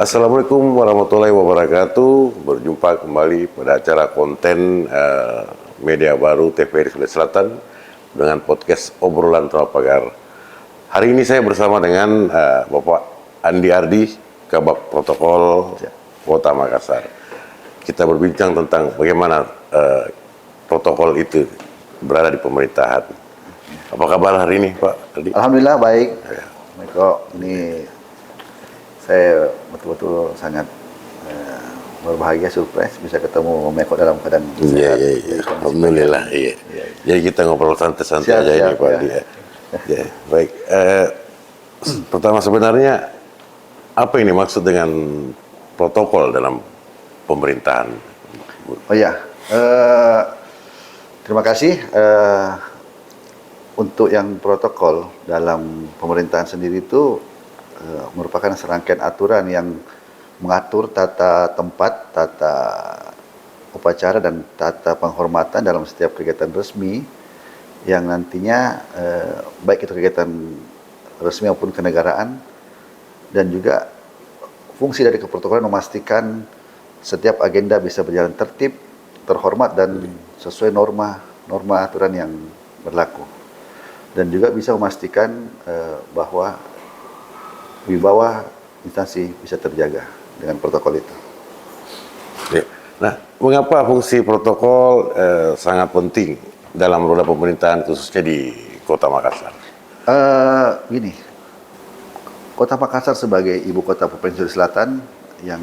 Assalamualaikum warahmatullahi wabarakatuh. Berjumpa kembali pada acara konten media baru TVRI Sulawesi Selatan dengan podcast obrolan Toa Pagar. Hari ini saya bersama dengan Bapak Andi Ardi, Kabak Protokol Kota Makassar. Kita berbincang tentang bagaimana protokol itu berada di pemerintahan. Apa kabar hari ini, Pak Ardi? Alhamdulillah baik. Meko, ini saya betul-betul sangat berbahagia, surprise bisa ketemu Meko dalam keadaan sehat. Iya. Alhamdulillah. Iya. Jadi kita ngobrol santai-santai aja ini, Pak Ardi. Ya, baik. Pertama sebenarnya apa ini maksud dengan protokol dalam pemerintahan? Oh ya, terima kasih. Untuk yang protokol dalam pemerintahan sendiri itu merupakan serangkaian aturan yang mengatur tata tempat, tata upacara dan tata penghormatan dalam setiap kegiatan resmi yang nantinya baik itu kegiatan resmi maupun kenegaraan, dan juga fungsi dari keprotokolan memastikan setiap agenda bisa berjalan tertib, terhormat dan sesuai norma aturan yang berlaku, dan juga bisa memastikan bahwa wibawa instansi bisa terjaga dengan protokol itu. Ya. Nah, mengapa fungsi protokol sangat penting dalam roda pemerintahan khususnya di Kota Makassar? Gini, Kota Makassar sebagai ibu kota Provinsi Sulawesi Selatan yang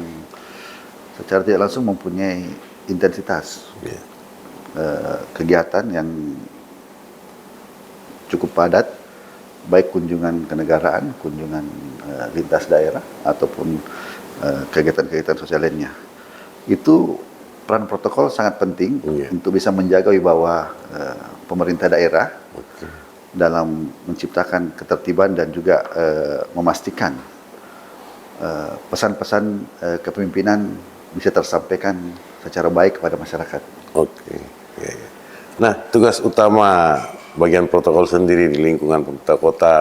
secara tidak langsung mempunyai intensitas kegiatan yang cukup padat, baik kunjungan kenegaraan, kunjungan lintas daerah, ataupun kegiatan-kegiatan sosial lainnya. Itu peran protokol sangat penting untuk bisa menjaga wibawa pemerintah daerah dalam menciptakan ketertiban dan juga memastikan pesan-pesan kepemimpinan bisa tersampaikan secara baik kepada masyarakat. Oke. Ya. Nah, tugas utama bagian protokol sendiri di lingkungan pemerintah kota,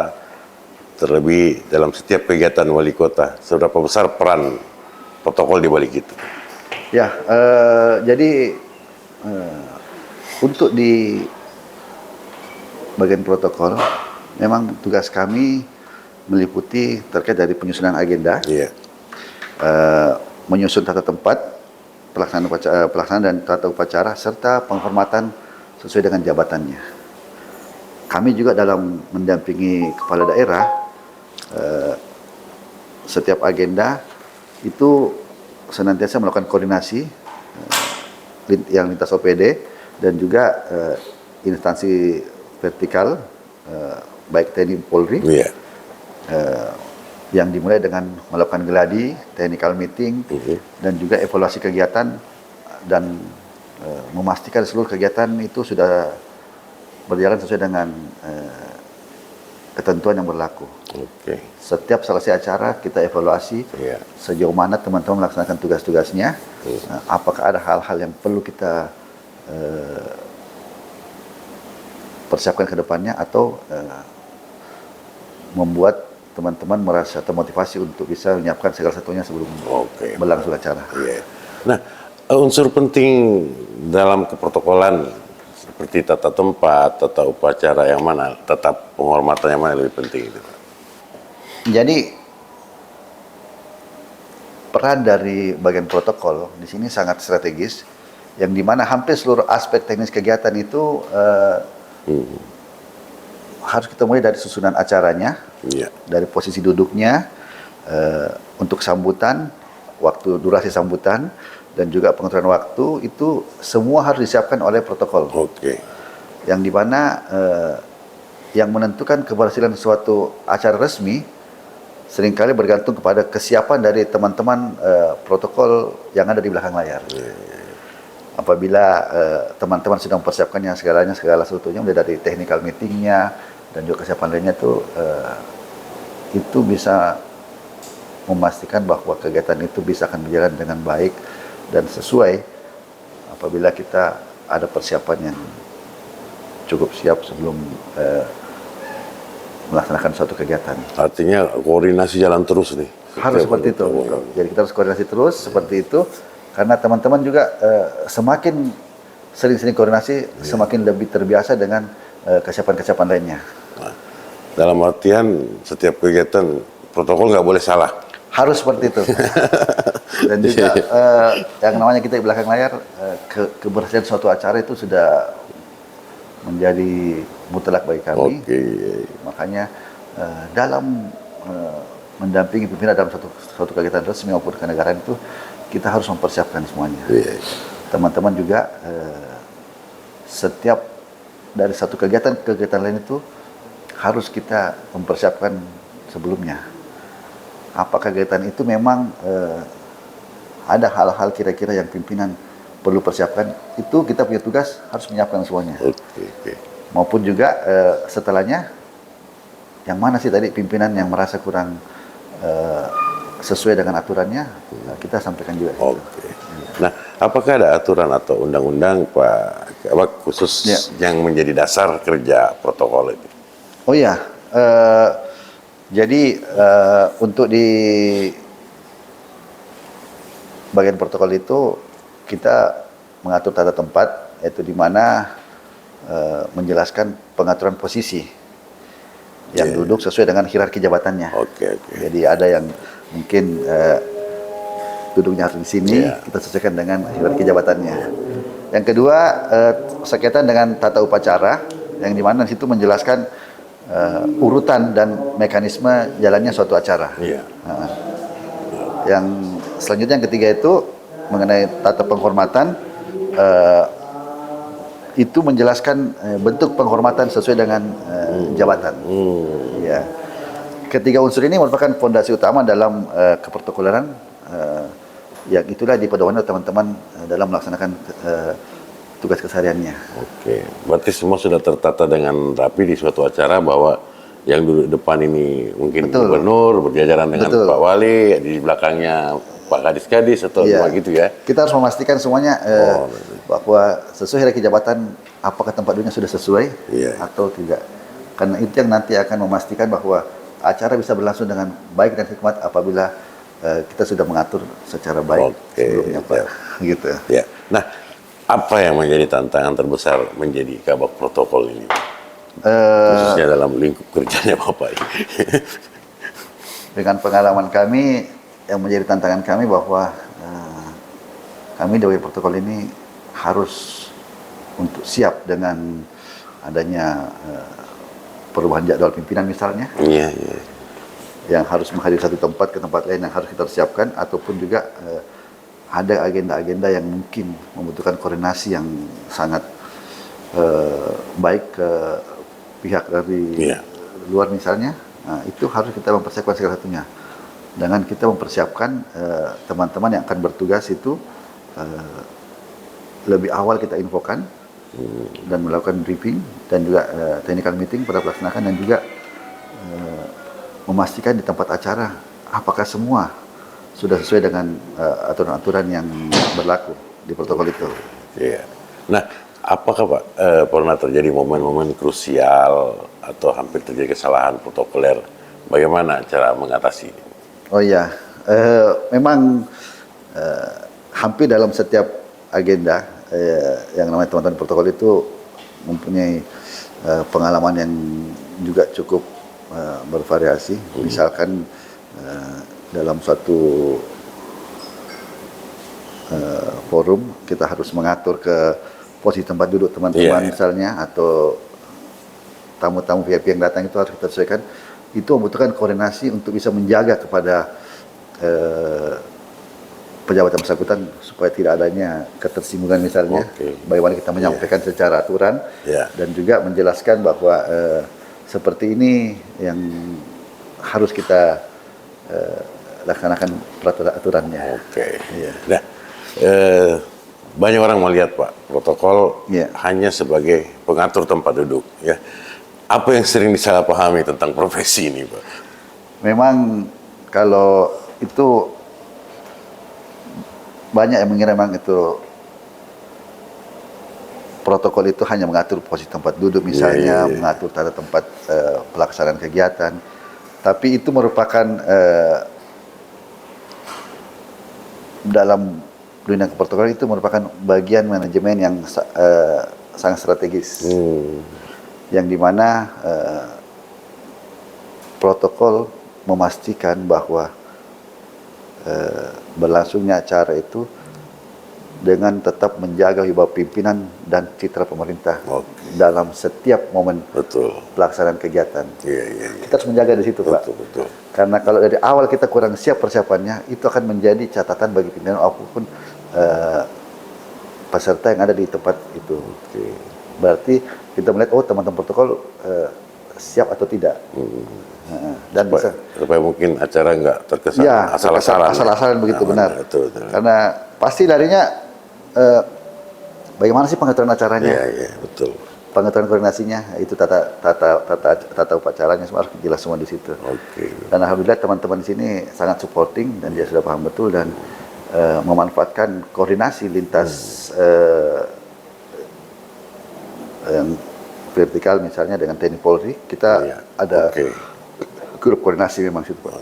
terlebih dalam setiap kegiatan wali kota, seberapa besar peran protokol di balik itu? Ya, jadi untuk di bagian protokol, memang tugas kami meliputi terkait dari penyusunan agenda, menyusun tata tempat, pelaksanaan dan tata upacara, serta penghormatan sesuai dengan jabatannya. Kami juga dalam mendampingi kepala daerah, setiap agenda itu senantiasa melakukan koordinasi yang lintas OPD dan juga instansi vertikal, baik TNI Polri, yang dimulai dengan melakukan geladi, technical meeting, dan juga evaluasi kegiatan dan memastikan seluruh kegiatan itu sudah berjalan sesuai dengan ketentuan yang berlaku. Setiap selesai acara kita evaluasi sejauh mana teman-teman melaksanakan tugas-tugasnya, apakah ada hal-hal yang perlu kita persiapkan ke depannya, atau membuat teman-teman merasa termotivasi untuk bisa menyiapkan segala satunya sebelum berlangsung acara. Nah, unsur penting dalam keprotokolan seperti tata tempat, tata upacara yang mana, tata penghormatan yang mana lebih penting itu, Pak? Jadi peran dari bagian protokol di sini sangat strategis, yang dimana hampir seluruh aspek teknis kegiatan itu harus kita mulai dari susunan acaranya, dari posisi duduknya, untuk sambutan, waktu durasi sambutan, dan juga pengaturan waktu, itu semua harus disiapkan oleh protokol. Yang dimana yang menentukan keberhasilan suatu acara resmi seringkali bergantung kepada kesiapan dari teman-teman protokol yang ada di belakang layar. Apabila teman-teman sudah mempersiapkannya segala sesuatunya, mulai dari technical meetingnya dan juga kesiapan lainnya, itu bisa memastikan bahwa kegiatan itu bisa akan berjalan dengan baik dan sesuai apabila kita ada persiapan yang cukup siap sebelum melaksanakan suatu kegiatan. Artinya koordinasi jalan terus nih. Harus seperti itu. Betul. Jadi kita harus koordinasi terus seperti itu, karena teman-teman juga semakin sering-sering koordinasi, semakin lebih terbiasa dengan kesiapan-kesiapan lainnya. Nah, dalam artian setiap kegiatan protokol nggak boleh salah. Harus seperti itu. Dan juga yang namanya kita di belakang layar, keberhasilan suatu acara itu sudah menjadi mutlak bagi kami. Makanya dalam mendampingi pimpinan dalam suatu kegiatan resmi maupun kenegaraan itu, kita harus mempersiapkan semuanya. Teman-teman juga setiap dari satu kegiatan ke kegiatan lain itu harus kita mempersiapkan sebelumnya. Apakah kegiatan itu memang ada hal-hal kira-kira yang pimpinan perlu persiapkan, itu kita punya tugas harus menyiapkan semuanya. Maupun juga setelahnya, yang mana sih tadi pimpinan yang merasa kurang sesuai dengan aturannya, kita sampaikan juga. Nah, apakah ada aturan atau undang-undang Pak khusus yang menjadi dasar kerja protokol ini? Oh ya, jadi untuk di bagian protokol itu kita mengatur tata tempat, yaitu di mana menjelaskan pengaturan posisi yang duduk sesuai dengan hierarki jabatannya. Jadi ada yang mungkin duduknya harus di sini, kita sesuaikan dengan hierarki jabatannya. Yang kedua, berkaitan dengan tata upacara, yang di mana di situ menjelaskan urutan dan mekanisme jalannya suatu acara. Yang selanjutnya yang ketiga itu mengenai tata penghormatan, itu menjelaskan bentuk penghormatan sesuai dengan jabatan. Ketiga unsur ini merupakan fondasi utama dalam keprotokoleran, yang itulah dipedoman teman-teman dalam melaksanakan tugas kesehariannya. Berarti semua sudah tertata dengan rapi di suatu acara, bahwa yang duduk depan ini mungkin gubernur berjajaran dengan Pak Wali, di belakangnya Pak Kadis-Kadis atau gitu ya. Kita harus memastikan semuanya bahwa sesuai hierarki jabatan, apakah tempat duduknya sudah sesuai atau tidak. Karena itu yang nanti akan memastikan bahwa acara bisa berlangsung dengan baik dan hikmat apabila kita sudah mengatur secara baik sebelumnya, Pak. Gitu. Nah, apa yang menjadi tantangan terbesar menjadi kabak protokol ini? Khususnya dalam lingkup kerjanya Bapak ini. Dengan pengalaman kami, yang menjadi tantangan kami bahwa kami dari protokol ini harus untuk siap dengan adanya perubahan jadwal pimpinan misalnya, yang harus menghadiri satu tempat ke tempat lain yang harus kita siapkan, ataupun juga ada agenda-agenda yang mungkin membutuhkan koordinasi yang sangat baik ke pihak dari luar misalnya. Itu harus kita mempersiapkan segala satunya. Dengan kita mempersiapkan teman-teman yang akan bertugas itu lebih awal kita infokan dan melakukan briefing dan juga technical meeting pada pelaksanaan, dan juga memastikan di tempat acara apakah semua sudah sesuai dengan aturan-aturan yang berlaku di protokol itu. Nah, apakah Pak pernah terjadi momen-momen krusial atau hampir terjadi kesalahan protokoler? Bagaimana cara mengatasi? Memang hampir dalam setiap agenda yang namanya teman-teman protokol itu mempunyai pengalaman yang juga cukup bervariasi. Misalkan dalam suatu forum kita harus mengatur ke posisi tempat duduk teman-teman misalnya, atau tamu-tamu VIP yang datang itu harus kita sesuaikan. Itu membutuhkan koordinasi untuk bisa menjaga kepada pejabat yang bersangkutan supaya tidak adanya ketersinggungan misalnya. Bagaimana kita menyampaikan secara aturan dan juga menjelaskan bahwa seperti ini yang harus kita laksanakan peraturan aturannya. Nah, banyak orang melihat Pak protokol hanya sebagai pengatur tempat duduk. Apa yang sering disalahpahami tentang profesi ini, Pak? Memang kalau itu banyak yang mengira memang itu protokol itu hanya mengatur posisi tempat duduk misalnya, mengatur tata tempat pelaksanaan kegiatan. Tapi itu merupakan dalam dunia keprotokolan itu merupakan bagian manajemen yang sangat strategis, yang dimana protokol memastikan bahwa berlangsungnya acara itu dengan tetap menjaga wibawa pimpinan dan citra pemerintah dalam setiap momen pelaksanaan kegiatan. Kita harus menjaga di situ, Pak. Karena kalau dari awal kita kurang siap persiapannya, itu akan menjadi catatan bagi pimpinan apapun peserta yang ada di tempat itu. Berarti kita melihat, oh teman-teman protokol siap atau tidak. Dan supaya mungkin acara nggak terkesan asal-asalan begitu, benar. Betul. Karena pasti darinya bagaimana sih pengaturan acaranya? Betul. Pengaturan koordinasinya, itu tata upacaranya semua harus jelas semua di situ. Dan alhamdulillah teman-teman di sini sangat supporting dan dia sudah paham betul dan memanfaatkan koordinasi lintas yang vertikal misalnya dengan TNI Polri, kita ada grup koordinasi memang situ, Pak.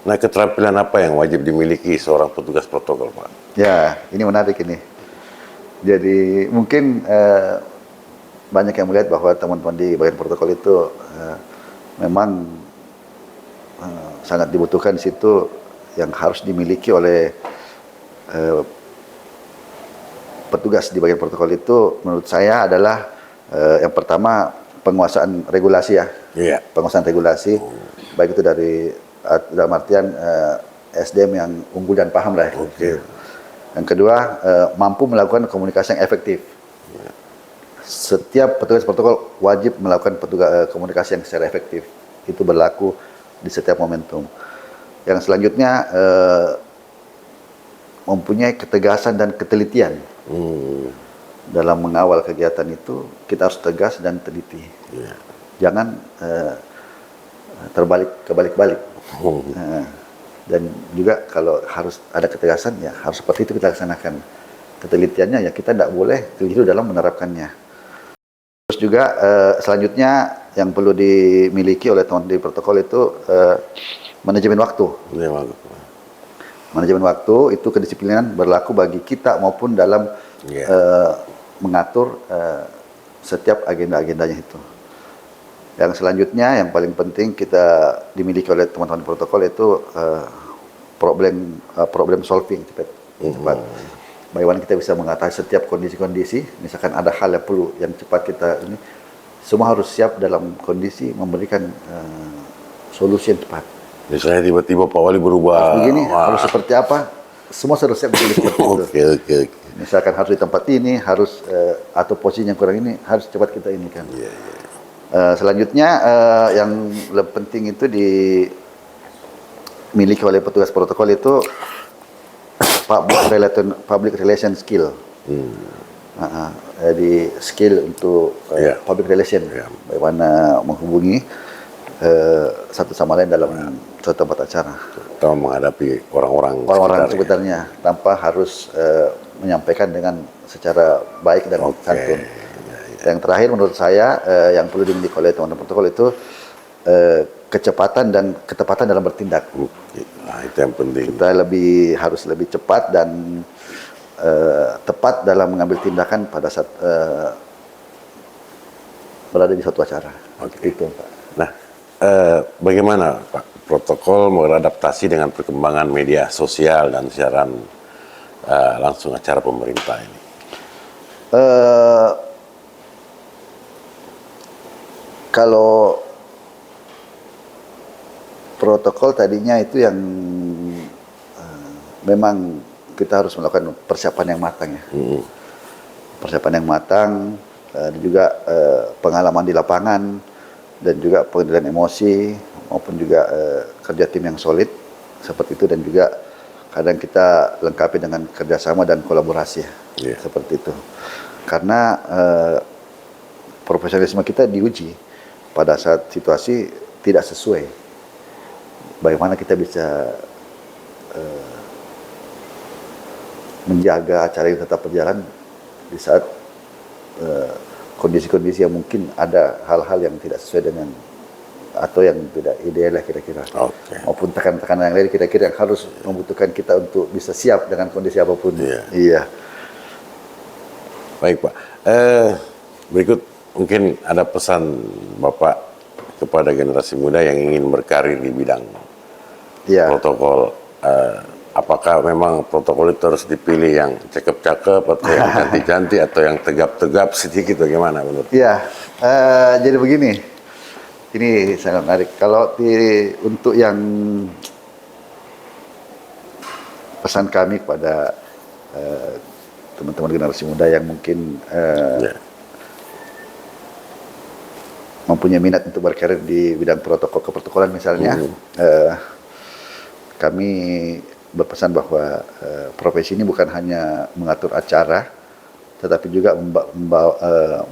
Nah, keterampilan apa yang wajib dimiliki seorang petugas protokol, Pak? Ya, ini menarik ini. Jadi mungkin banyak yang melihat bahwa teman-teman di bagian protokol itu memang sangat dibutuhkan di situ, yang harus dimiliki oleh petugas di bagian protokol itu menurut saya adalah yang pertama penguasaan regulasi ya. Penguasaan regulasi baik itu dari dalam artian SDM yang unggul dan paham lah. Yang kedua, mampu melakukan komunikasi yang efektif. Setiap petugas protokol wajib melakukan komunikasi yang secara efektif. Itu berlaku di setiap momentum. Yang selanjutnya, mempunyai ketegasan dan ketelitian. Dalam mengawal kegiatan itu, kita harus tegas dan teliti. Jangan kebalik-balik. Dan juga kalau harus ada ketegasan, ya harus seperti itu kita laksanakan. Ketelitiannya ya kita tidak boleh keliru dalam menerapkannya. Terus juga selanjutnya yang perlu dimiliki oleh teman di protokol itu manajemen waktu. Manajemen waktu itu kedisiplinan berlaku bagi kita maupun dalam mengatur setiap agenda-agendanya itu. Yang selanjutnya yang paling penting kita dimiliki oleh teman-teman protokol itu problem solving cepat. Bagaimana kita bisa mengatasi setiap kondisi-kondisi, misalkan ada hal yang perlu yang cepat kita ini, semua harus siap dalam kondisi memberikan solusi yang tepat. Misalnya tiba-tiba Pak Wali berubah. Begini, harus seperti apa? Semua harus siap seperti itu. Misalkan harus di tempat ini, harus atau posisi yang kurang ini, harus cepat kita ini kan. Selanjutnya yang lebih penting itu dimiliki oleh petugas protokol itu public relation skill. Jadi skill untuk public relation, bagaimana menghubungi satu sama lain dalam suatu tempat acara. Atau menghadapi orang-orang sekitarnya tanpa harus menyampaikan dengan secara baik dan santun. Yang terakhir menurut saya yang perlu dimiliki oleh teman-teman protokol itu kecepatan dan ketepatan dalam bertindak. Nah, itu yang penting. Kita harus lebih cepat dan tepat dalam mengambil tindakan pada saat berada di suatu acara. Itu, Pak. Nah, bagaimana Pak protokol beradaptasi dengan perkembangan media sosial dan siaran langsung acara pemerintah ini? Kalau protokol tadinya itu yang memang kita harus melakukan persiapan yang matang ya. Persiapan yang matang dan juga pengalaman di lapangan dan juga pengendalian emosi maupun juga kerja tim yang solid seperti itu, dan juga kadang kita lengkapi dengan kerjasama dan kolaborasi ya. Seperti itu. Karena profesionalisme kita diuji pada saat situasi tidak sesuai. Bagaimana kita bisa menjaga acara yang tetap berjalan di saat kondisi-kondisi yang mungkin ada hal-hal yang tidak sesuai dengan atau yang tidak ideal lah kira-kira. Oke. Maupun tekanan-tekanan yang lain kira-kira yang harus membutuhkan kita untuk bisa siap dengan kondisi apapun. Iya. Baik Pak. Berikut mungkin ada pesan Bapak kepada generasi muda yang ingin berkarir di bidang protokol. Apakah memang protokol itu harus dipilih yang cakep-cakep atau yang cantik-cantik atau yang tegap-tegap sedikit, bagaimana menurut? Iya, jadi begini, ini sangat menarik. Kalau untuk yang pesan kami kepada teman-teman generasi muda yang mungkin mempunyai minat untuk berkarir di bidang protokol keprotokolan misalnya, kami berpesan bahwa profesi ini bukan hanya mengatur acara, tetapi juga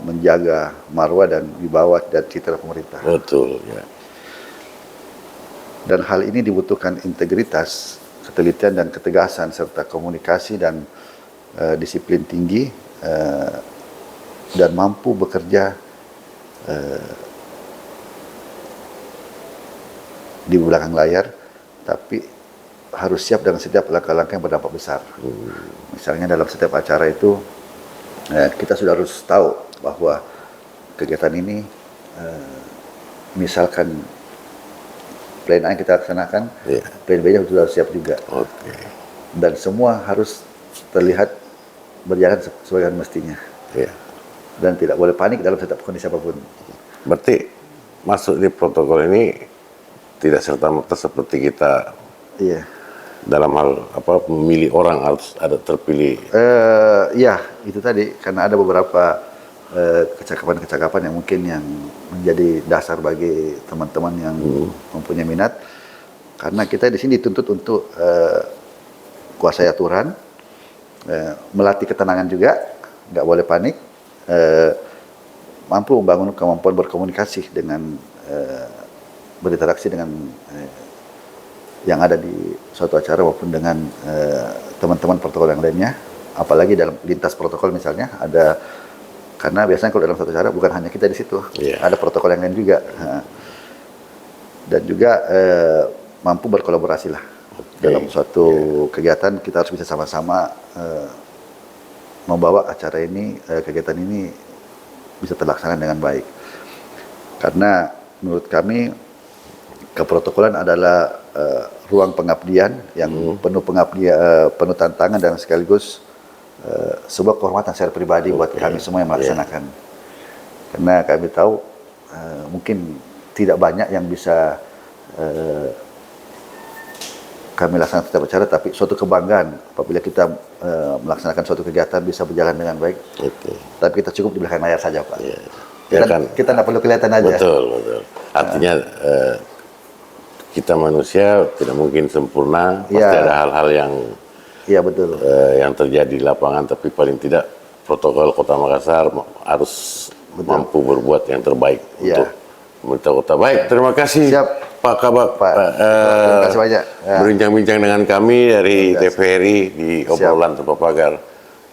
menjaga marwah dan wibawa dan citra pemerintah. Betul. Ya. Dan hal ini dibutuhkan integritas, ketelitian dan ketegasan serta komunikasi dan disiplin tinggi dan mampu bekerja di belakang layar, tapi harus siap dengan setiap langkah-langkah yang berdampak besar. Misalnya dalam setiap acara itu kita sudah harus tahu bahwa kegiatan ini misalkan plan A yang kita laksanakan, plan B-nya sudah siap juga. Dan semua harus terlihat berjalan sesuai mestinya. Dan tidak boleh panik dalam setiap kondisi apapun. Berarti masuk di protokol ini tidak serta-merta seperti kita dalam hal memilih orang harus ada terpilih. Ya, itu tadi karena ada beberapa kecakapan-kecakapan yang mungkin yang menjadi dasar bagi teman-teman yang mempunyai minat. Karena kita di sini dituntut untuk kuasai aturan, melatih ketenangan juga, nggak boleh panik, mampu membangun kemampuan berkomunikasi dengan berinteraksi dengan yang ada di suatu acara maupun dengan teman-teman protokol yang lainnya, apalagi dalam lintas protokol misalnya ada, karena biasanya kalau dalam suatu acara bukan hanya kita di situ, ada protokol yang lain juga, dan juga mampu berkolaborasi lah dalam suatu kegiatan. Kita harus bisa sama-sama membawa acara ini, kegiatan ini bisa terlaksana dengan baik, karena menurut kami keprotokolan adalah ruang pengabdian yang penuh pengabdian, penuh tantangan dan sekaligus sebuah kehormatan secara pribadi buat kami semua yang melaksanakan. Karena kami tahu mungkin tidak banyak yang bisa kami laksanakan setiap acara, tapi suatu kebanggaan apabila kita melaksanakan suatu kegiatan bisa berjalan dengan baik. Tapi kita cukup di belakang layar saja, Pak. Kita nggak perlu kelihatan aja. Betul. Artinya kita manusia tidak mungkin sempurna, pasti ada hal-hal yang betul. Yang terjadi di lapangan, tapi paling tidak protokol Kota Makassar harus mampu berbuat yang terbaik untuk pemerintah kota. Baik, terima kasih Pak Kabak. Terima kasih banyak. Berbincang-bincang dengan kami dari TVRI di obrolan tanpa pagar.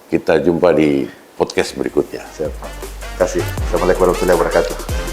Kita jumpa di podcast berikutnya. Terima kasih. Assalamualaikum warahmatullahi wabarakatuh.